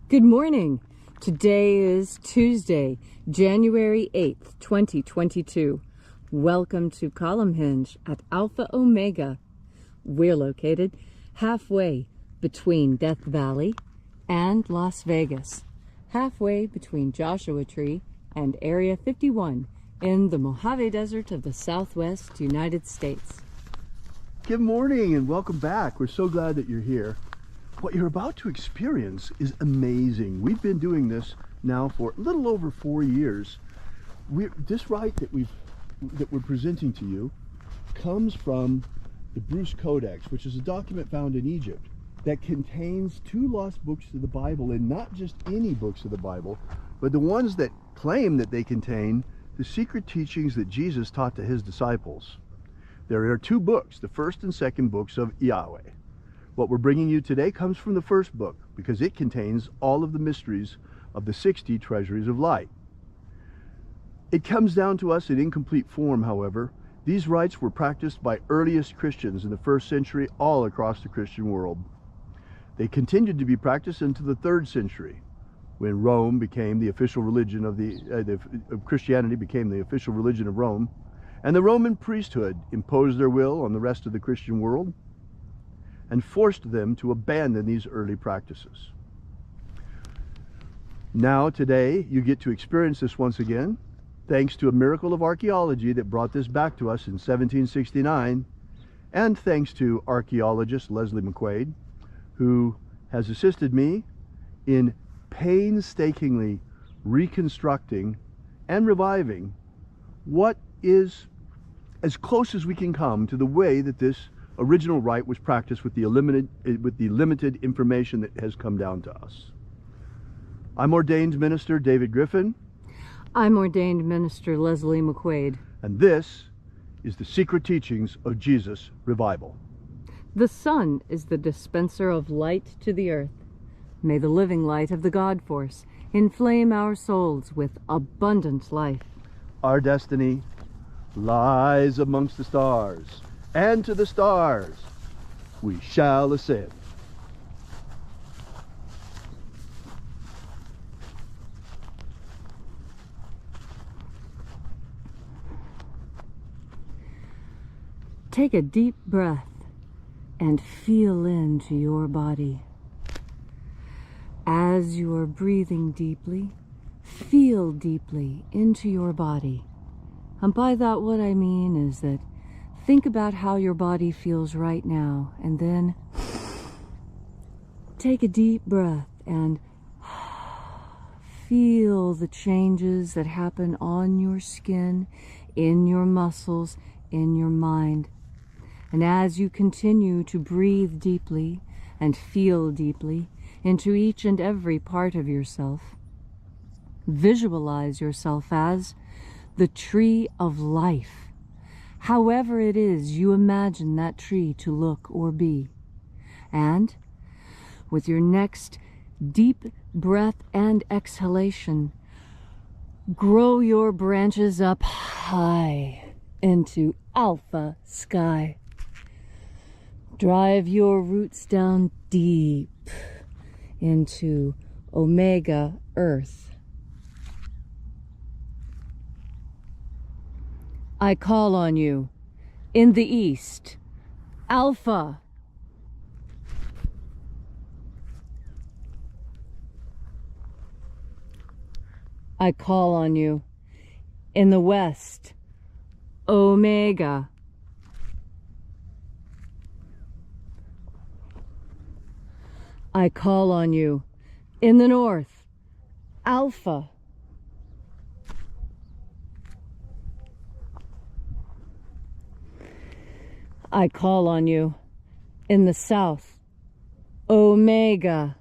Good morning. Today is Tuesday, January 8th, 2022. Welcome to Columnhenge at Alpha Ωmega. We're located halfway between Death Valley and Las Vegas, halfway between Joshua Tree and Area 51 in the Mojave Desert of the Southwest United States. Good morning and welcome back. We're so glad that you're here. What you're about to experience is amazing. We've been doing this now for a little over 4 years. This rite that we're presenting to you comes from the Bruce Codex, which is a document found in Egypt that contains 2 lost books of the Bible, and not just any books of the Bible, but the ones that claim that they contain the secret teachings that Jesus taught to his disciples. There are 2 books, the first and second books of Yahweh. What we're bringing you today comes from the first book because it contains all of the mysteries of the 60 Treasuries of Light. It comes down to us in incomplete form, however. These rites were practiced by earliest Christians in the 1st century all across the Christian world. They continued to be practiced into the 3rd century when Rome became the official religion of Christianity became the official religion of Rome, and the Roman priesthood imposed their will on the rest of the Christian world and forced them to abandon these early practices. Now, today, you get to experience this once again, thanks to a miracle of archaeology that brought this back to us in 1769, and thanks to archaeologist Leslie McQuade, who has assisted me in painstakingly reconstructing and reviving what is as close as we can come to the way that this original rite was practiced with the limited information that has come down to us. I'm ordained minister David Griffin. I'm ordained minister Leslie McQuade. And this is the secret teachings of Jesus Revival. The sun is the dispenser of light to the earth. May the living light of the God force inflame our souls with abundant life. Our destiny lies amongst the stars, and to the stars we shall ascend. Take a deep breath and feel into your body. As you are breathing deeply, feel deeply into your body. And by that, what I mean is that think about how your body feels right now, and then take a deep breath and feel the changes that happen on your skin, in your muscles, in your mind. And as you continue to breathe deeply and feel deeply into each and every part of yourself, visualize yourself as the tree of life. However it is you imagine that tree to look or be. And with your next deep breath and exhalation, grow your branches up high into alpha sky. Drive your roots down deep into omega earth. I call on you in the east, Alpha. I call on you in the west, Omega. I call on you in the north, Alpha. I call on you in the south, Omega.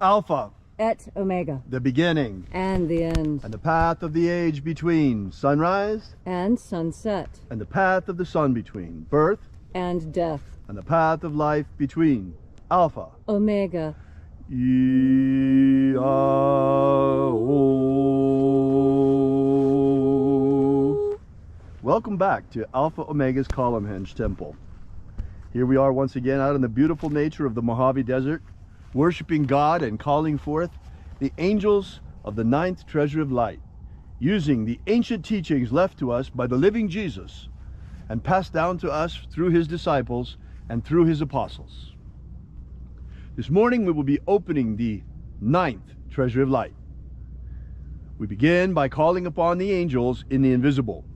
Alpha. Et Omega. The beginning. And the end. And the path of the age between sunrise and sunset. And the path of the sun between birth and death. And the path of life between Alpha. Omega. Welcome back to Alpha O'Mega's Columnhenge Temple. Here we are once again out in the beautiful nature of the Mojave Desert, worshiping God and calling forth the angels of the 9th Treasury of Light, using the ancient teachings left to us by the living Jesus and passed down to us through his disciples and through his apostles. This morning we will be opening the 9th Treasury of Light. We begin by calling upon the angels in the invisible,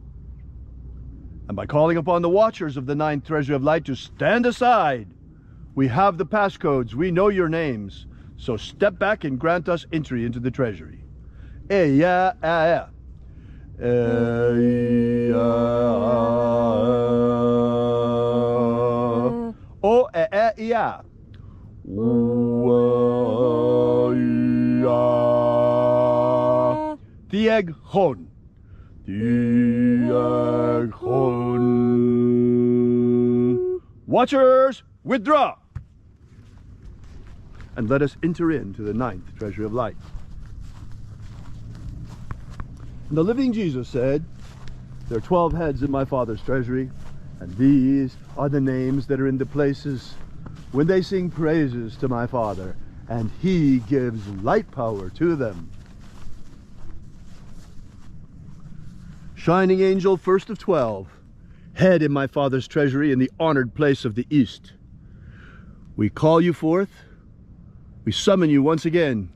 and by calling upon the watchers of the 9th Treasury of Light to stand aside. We have the passcodes, we know your names, so step back and grant us entry into the treasury. Eya, eya. Eya. O, eya. Tieg hon. Tieg hon. Watchers, withdraw. And let us enter into the 9th Treasury of Light. And the living Jesus said, there are 12 heads in my Father's treasury, and these are the names that are in the places when they sing praises to my Father, and he gives light power to them. Shining angel, first of 12, head in my Father's treasury in the honored place of the East. We call you forth. We summon you once again,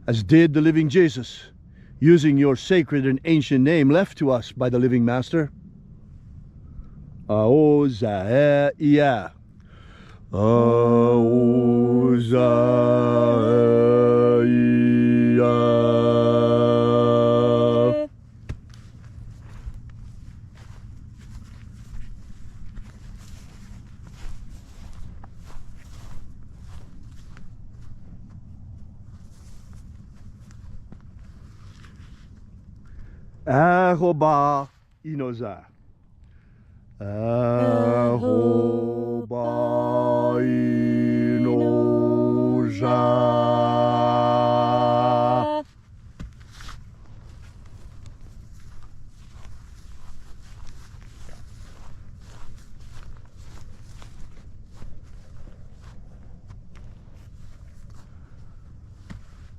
as did the living Jesus, using your sacred and ancient name left to us by the living Master. Aozaia. Aozaia. Ahoba inoza. Ahoba inoza.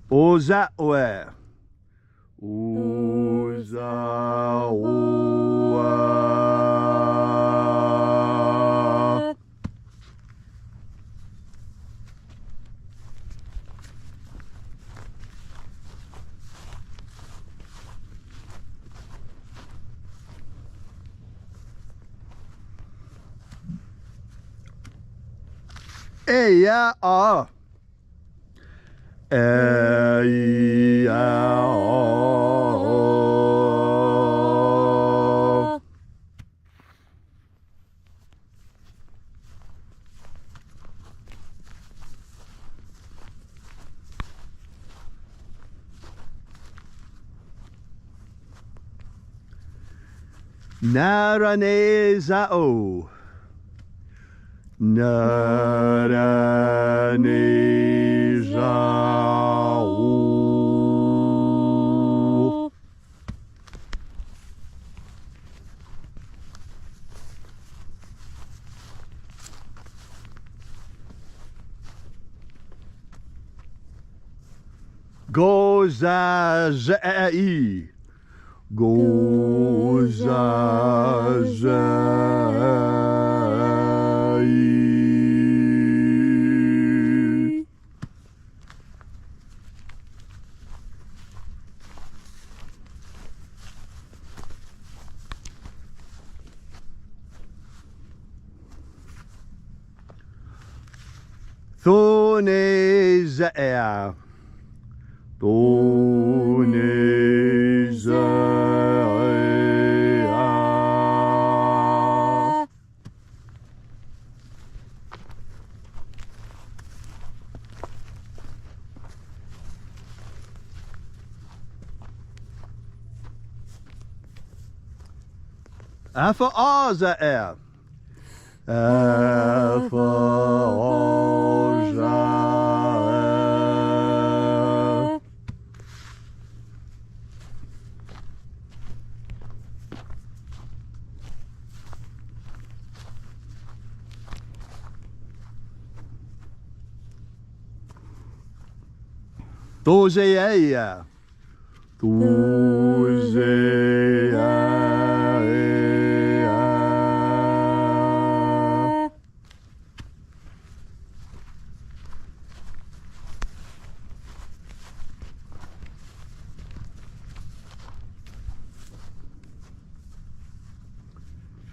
Oza oe. Uzawa. Eya a. Eya a. Naranezao. Naranezao. Gozazai. Gozazai. Thonezea. Thonezea. Alpha Ωmega. Alpha Ωmega. Dozeia.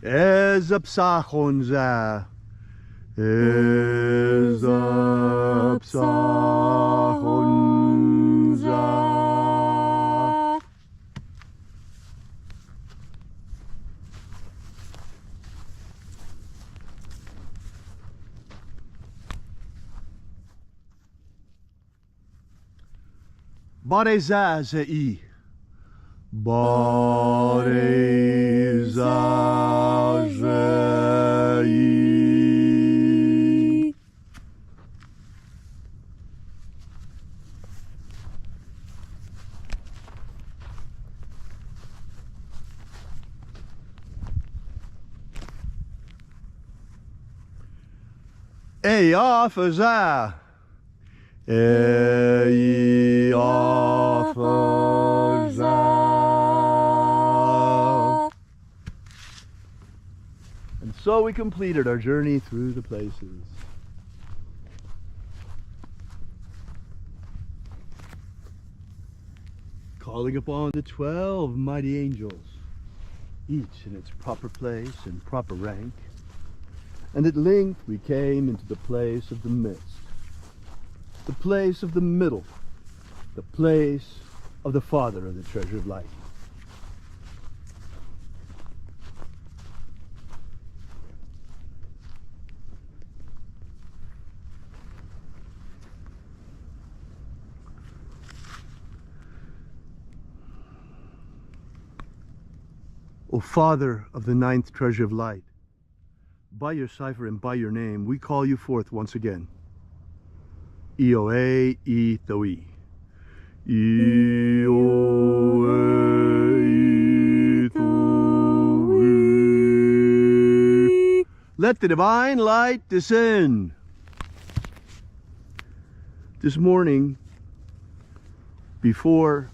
Ezapsachonza. Ezapsachonza. Barezazei. Barezazei. Eyafaza. Eyafaza. And so we completed our journey through the places. Calling upon the 12 mighty angels, each in its proper place and proper rank. And at length we came into the place of the midst, the place of the middle, the place of the Father of the Treasure of Light. O Father of the ninth Treasure of Light, by your cipher and by your name, we call you forth once again. Ioe e Toi. Ioe e Toi. Let the divine light descend. This morning, before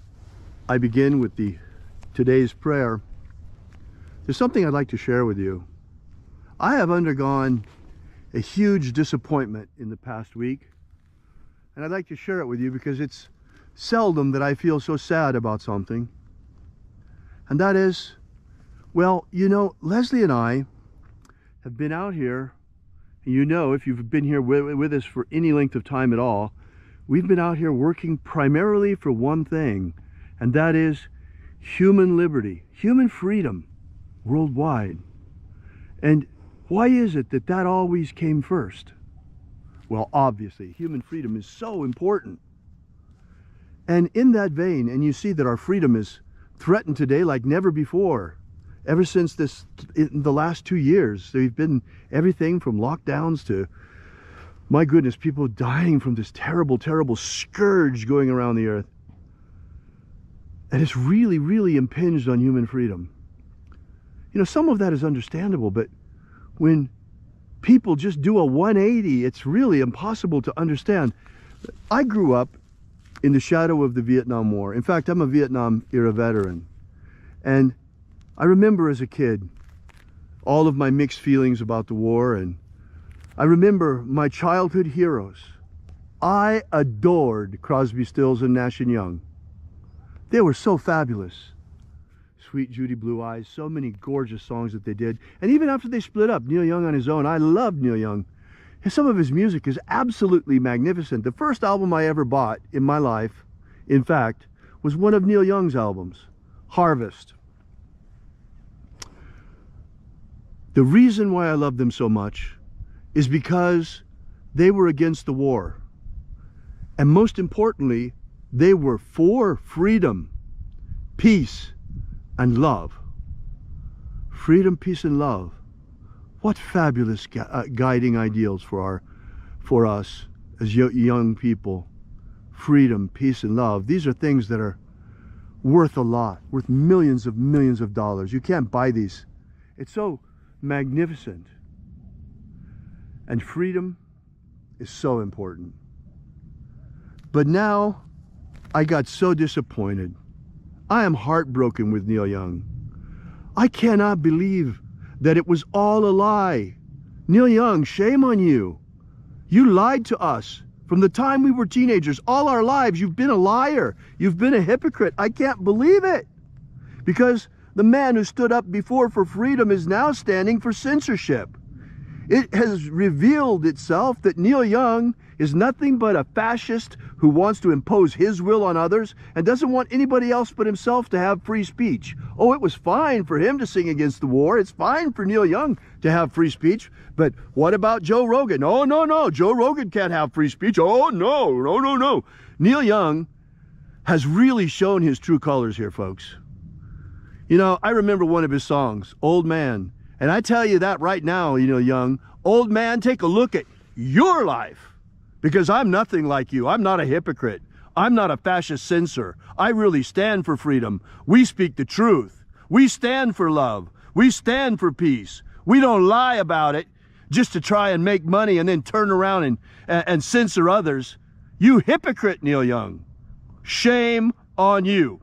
I begin with today's prayer, there's something I'd like to share with you. I have undergone a huge disappointment in the past week, and I'd like to share it with you because it's seldom that I feel so sad about something. And that is, well, you know, Leslie and I have been out here, and you know, if you've been here with us for any length of time at all, we've been out here working primarily for one thing, and that is human liberty, human freedom worldwide. And why is it that that always came first? Well, obviously, human freedom is so important. And in that vein, and you see that our freedom is threatened today like never before. Ever since in the last 2 years, there've been everything from lockdowns to, my goodness, people dying from this terrible, terrible scourge going around the earth. And it's really, really impinged on human freedom. You know, some of that is understandable, but when people just do a 180, it's really impossible to understand. I grew up in the shadow of the Vietnam War. In fact, I'm a Vietnam era veteran. And I remember as a kid all of my mixed feelings about the war, and I remember my childhood heroes. I adored Crosby, Stills, and Nash & Young. They were so fabulous. Sweet Judy Blue Eyes, so many gorgeous songs that they did. And even after they split up, Neil Young on his own, I loved Neil Young. And some of his music is absolutely magnificent. The first album I ever bought in my life, in fact, was one of Neil Young's albums, Harvest. The reason why I love them so much is because they were against the war. And most importantly, they were for freedom, peace, and love. Freedom, peace, and love. What fabulous guiding ideals for us as young people. Freedom, peace, and love. These are things that are worth a lot, worth millions of dollars. You can't buy these. It's so magnificent. And freedom is so important. But now, I got so disappointed. I am heartbroken with Neil Young. I cannot believe that it was all a lie. Neil Young, shame on you. You lied to us. From the time we were teenagers, all our lives, you've been a liar. You've been a hypocrite. I can't believe it. Because the man who stood up before for freedom is now standing for censorship. It has revealed itself that Neil Young is nothing but a fascist who wants to impose his will on others and doesn't want anybody else but himself to have free speech. Oh, it was fine for him to sing against the war. It's fine for Neil Young to have free speech. But what about Joe Rogan? Oh, no, Joe Rogan can't have free speech. Oh, no. Neil Young has really shown his true colors here, folks. You know, I remember one of his songs, Old Man. And I tell you that right now, you know, Young, old man, take a look at your life. Because I'm nothing like you. I'm not a hypocrite. I'm not a fascist censor. I really stand for freedom. We speak the truth. We stand for love. We stand for peace. We don't lie about it just to try and make money and then turn around and censor others. You hypocrite, Neil Young. Shame on you.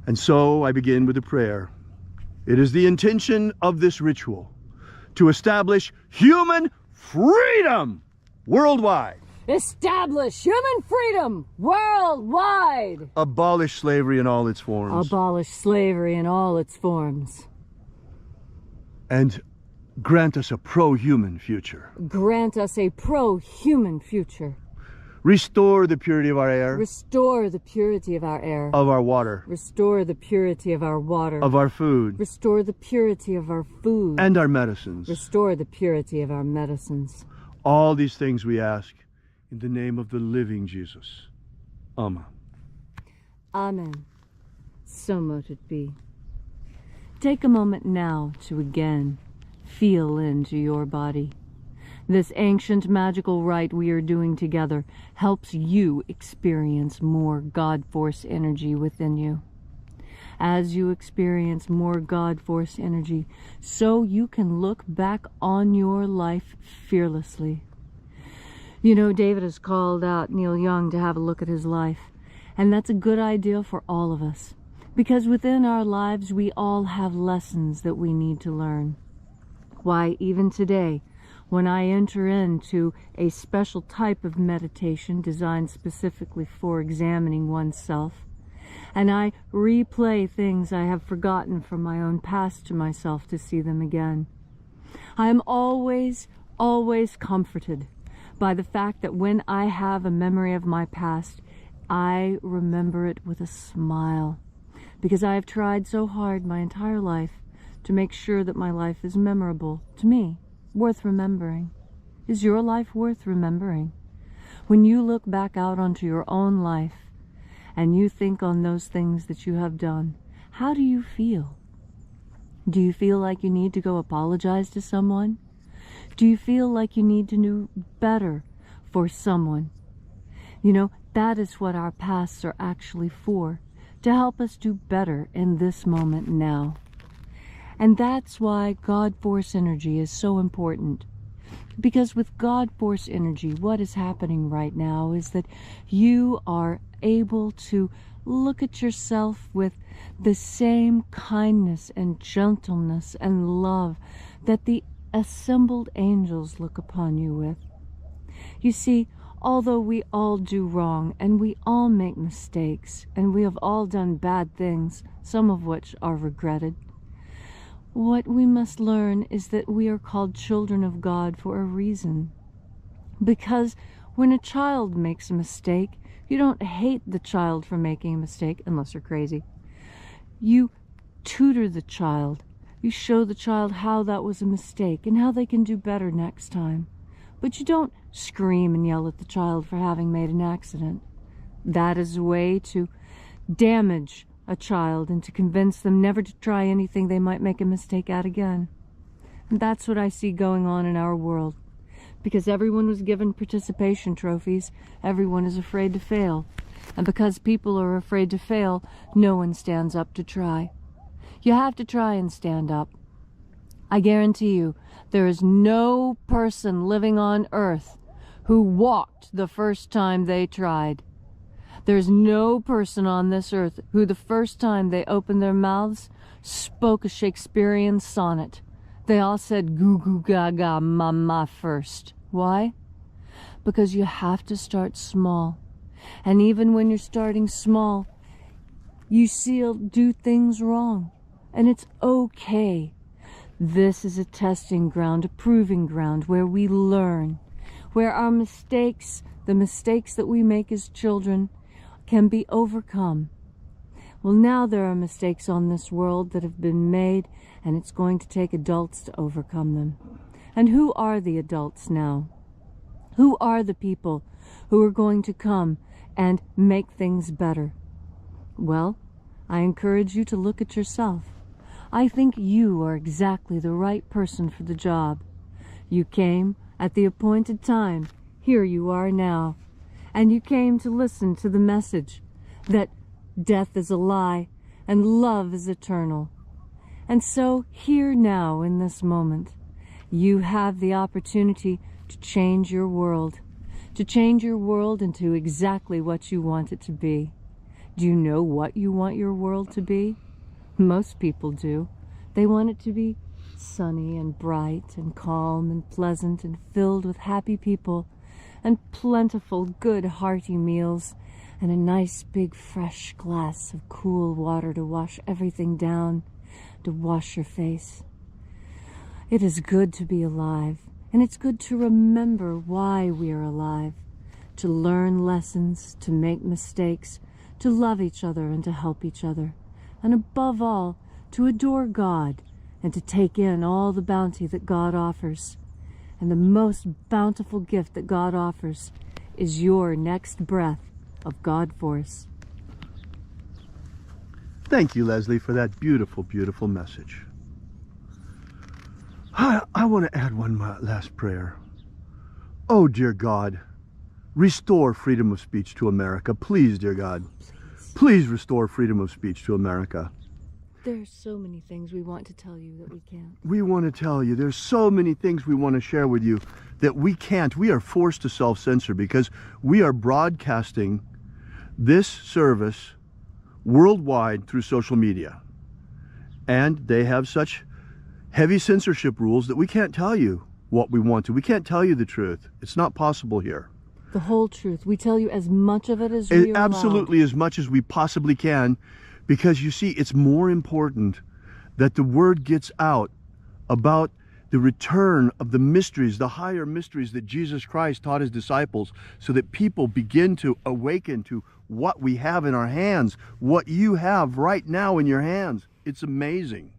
And so I begin with a prayer. It is the intention of this ritual to establish human freedom worldwide. Establish human freedom worldwide. Abolish slavery in all its forms. Abolish slavery in all its forms. And grant us a pro-human future. Grant us a pro-human future. Restore the purity of our air. Restore the purity of our air. Of our water. Restore the purity of our water. Of our food. Restore the purity of our food. And our medicines. Restore the purity of our medicines. All these things we ask in the name of the living Jesus. Amen. Amen. So mote it be. Take a moment now to again feel into your body. This ancient magical rite we are doing together helps you experience more God Force energy within you. As you experience more God Force energy, so you can look back on your life fearlessly. You know, David has called out Neil Young to have a look at his life, and that's a good idea for all of us, because within our lives we all have lessons that we need to learn. Why, even today, when I enter into a special type of meditation designed specifically for examining oneself, and I replay things I have forgotten from my own past to myself to see them again, I am always comforted by the fact that when I have a memory of my past, I remember it with a smile, because I have tried so hard my entire life to make sure that my life is memorable to me. Worth remembering. Is your life worth remembering? When you look back out onto your own life and you think on those things that you have done, how do you feel? Do you feel like you need to go apologize to someone? Do you feel like you need to do better for someone? You know, that is what our pasts are actually for, to help us do better in this moment now. And that's why God Force energy is so important. Because with God Force energy, what is happening right now is that you are able to look at yourself with the same kindness and gentleness and love that the assembled angels look upon you with. You see, although we all do wrong and we all make mistakes and we have all done bad things, some of which are regretted, what we must learn is that we are called children of God for a reason. Because when a child makes a mistake, you don't hate the child for making a mistake, unless you're crazy. You tutor the child. You show the child how that was a mistake and how they can do better next time. But you don't scream and yell at the child for having made an accident. That is a way to damage a child and to convince them never to try anything they might make a mistake at again. And that's what I see going on in our world. Because everyone was given participation trophies, everyone is afraid to fail. And because people are afraid to fail, no one stands up to try. You have to try and stand up. I guarantee you There is no person living on earth who walked the first time they tried. There's no person on this earth who the first time they opened their mouths spoke a Shakespearean sonnet. They all said goo goo gaga mama first. Why? Because you have to start small. And even when you're starting small, you still do things wrong. And it's okay. This is a testing ground, a proving ground where we learn, where our mistakes, the mistakes that we make as children, can be overcome. Well, now there are mistakes on this world that have been made, and it's going to take adults to overcome them. And who are the adults now? Who are the people who are going to come and make things better? Well, I encourage you to look at yourself. I think you are exactly the right person for the job. You came at the appointed time. Here you are now. And you came to listen to the message that death is a lie and love is eternal. And so here now in this moment, you have the opportunity to change your world into exactly what you want it to be. Do you know what you want your world to be? Most people do. They want it to be sunny and bright and calm and pleasant and filled with happy people and plentiful, good, hearty meals and a nice big fresh glass of cool water to wash everything down, to wash your face. It is good to be alive, and it's good to remember why we are alive, to learn lessons, to make mistakes, to love each other and to help each other, and above all, to adore God and to take in all the bounty that God offers. And the most bountiful gift that God offers is your next breath of God force. Thank you, Leslie, for that beautiful, beautiful message. I want to add one last prayer. Oh, dear God, restore freedom of speech to America. Please, dear God, please restore freedom of speech to America. There's so many things we want to tell you that we can't. We want to tell you, there's so many things we want to share with you that we can't. We are forced to self-censor because we are broadcasting this service worldwide through social media. And they have such heavy censorship rules that we can't tell you what we want to. We can't tell you the truth. It's not possible here. The whole truth. We tell you as much of it as we are absolutely allowed. As much as we possibly can, because you see, it's more important that the word gets out about the return of the mysteries, the higher mysteries that Jesus Christ taught his disciples, so that people begin to awaken to what we have in our hands, what you have right now in your hands. It's amazing.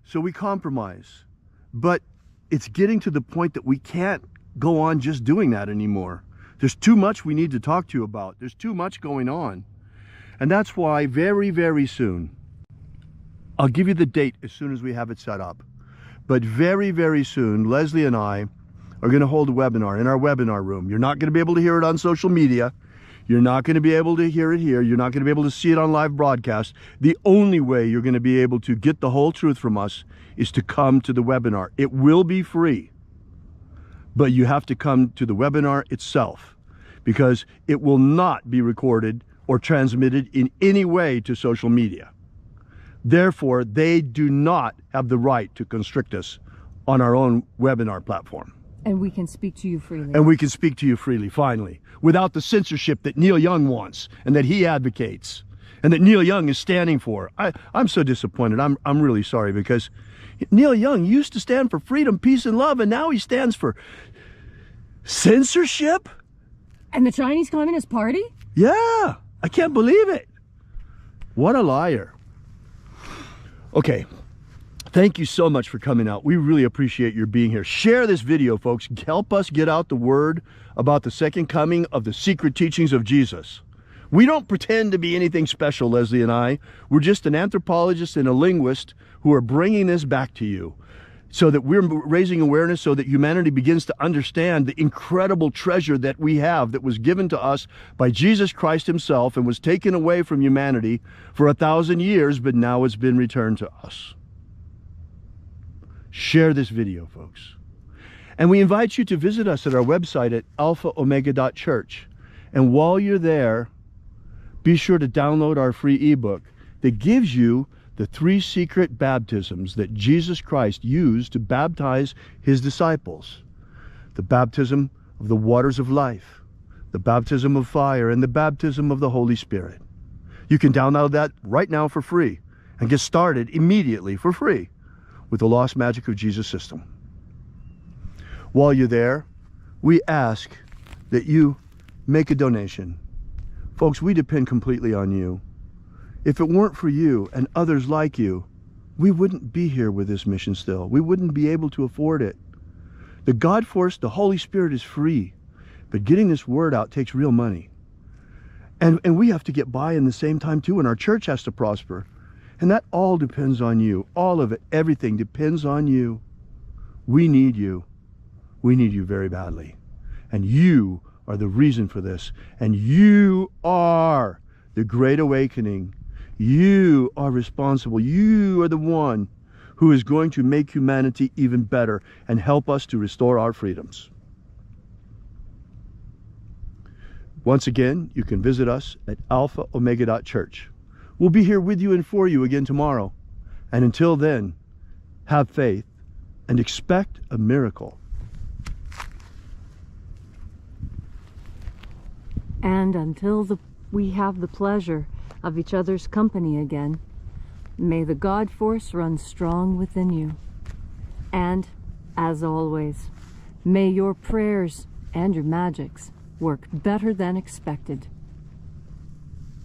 So we compromise, but it's getting to the point that we can't go on just doing that anymore. There's too much we need to talk to you about. There's too much going on. And that's why very, very soon, I'll give you the date as soon as we have it set up, but very, very soon, Leslie and I are going to hold a webinar in our webinar room. You're not going to be able to hear it on social media. You're not going to be able to hear it here. You're not going to be able to see it on live broadcast. The only way you're going to be able to get the whole truth from us is to come to the webinar. It will be free, but you have to come to the webinar itself, because it will not be recorded or transmitted in any way to social media. Therefore, they do not have the right to constrict us on our own webinar platform. And we can speak to you freely. And we can speak to you freely, finally, without the censorship that Neil Young wants and that he advocates and that Neil Young is standing for. I'm so disappointed. I'm really sorry, because Neil Young used to stand for freedom, peace, and love, and now he stands for censorship? And the Chinese Communist Party? Yeah, I can't believe it. What a liar. Okay, thank you so much for coming out. We really appreciate your being here. Share this video, folks. Help us get out the word about the second coming of the secret teachings of Jesus. We don't pretend to be anything special, Leslie and I. We're just an anthropologist and a linguist who are bringing this back to you, so that we're raising awareness, so that humanity begins to understand the incredible treasure that we have, that was given to us by Jesus Christ himself and was taken away from humanity for 1,000 years, but now it's been returned to us. Share this video, folks. And we invite you to visit us at our website at alphaomega.church. And while you're there, be sure to download our free ebook that gives you the 3 secret baptisms that Jesus Christ used to baptize his disciples. The baptism of the waters of life, the baptism of fire, and the baptism of the Holy Spirit. You can download that right now for free and get started immediately for free with the Lost Magic of Jesus system. While you're there, we ask that you make a donation. Folks, we depend completely on you. If it weren't for you and others like you, we wouldn't be here with this mission still. We wouldn't be able to afford it. The God force, the Holy Spirit, is free, but getting this word out takes real money. And we have to get by in the same time too, and our church has to prosper. And that all depends on you. All of it, everything depends on you. We need you. We need you very badly. And you are the reason for this. And you are the Great Awakening. You are responsible. You are the one who is going to make humanity even better and help us to restore our freedoms. Once again, you can visit us at alphaomega.church. We'll be here with you and for you again tomorrow. And until then, have faith and expect a miracle. And until we have the pleasure of each other's company again, may the God force run strong within you. And, as always, may your prayers and your magics work better than expected.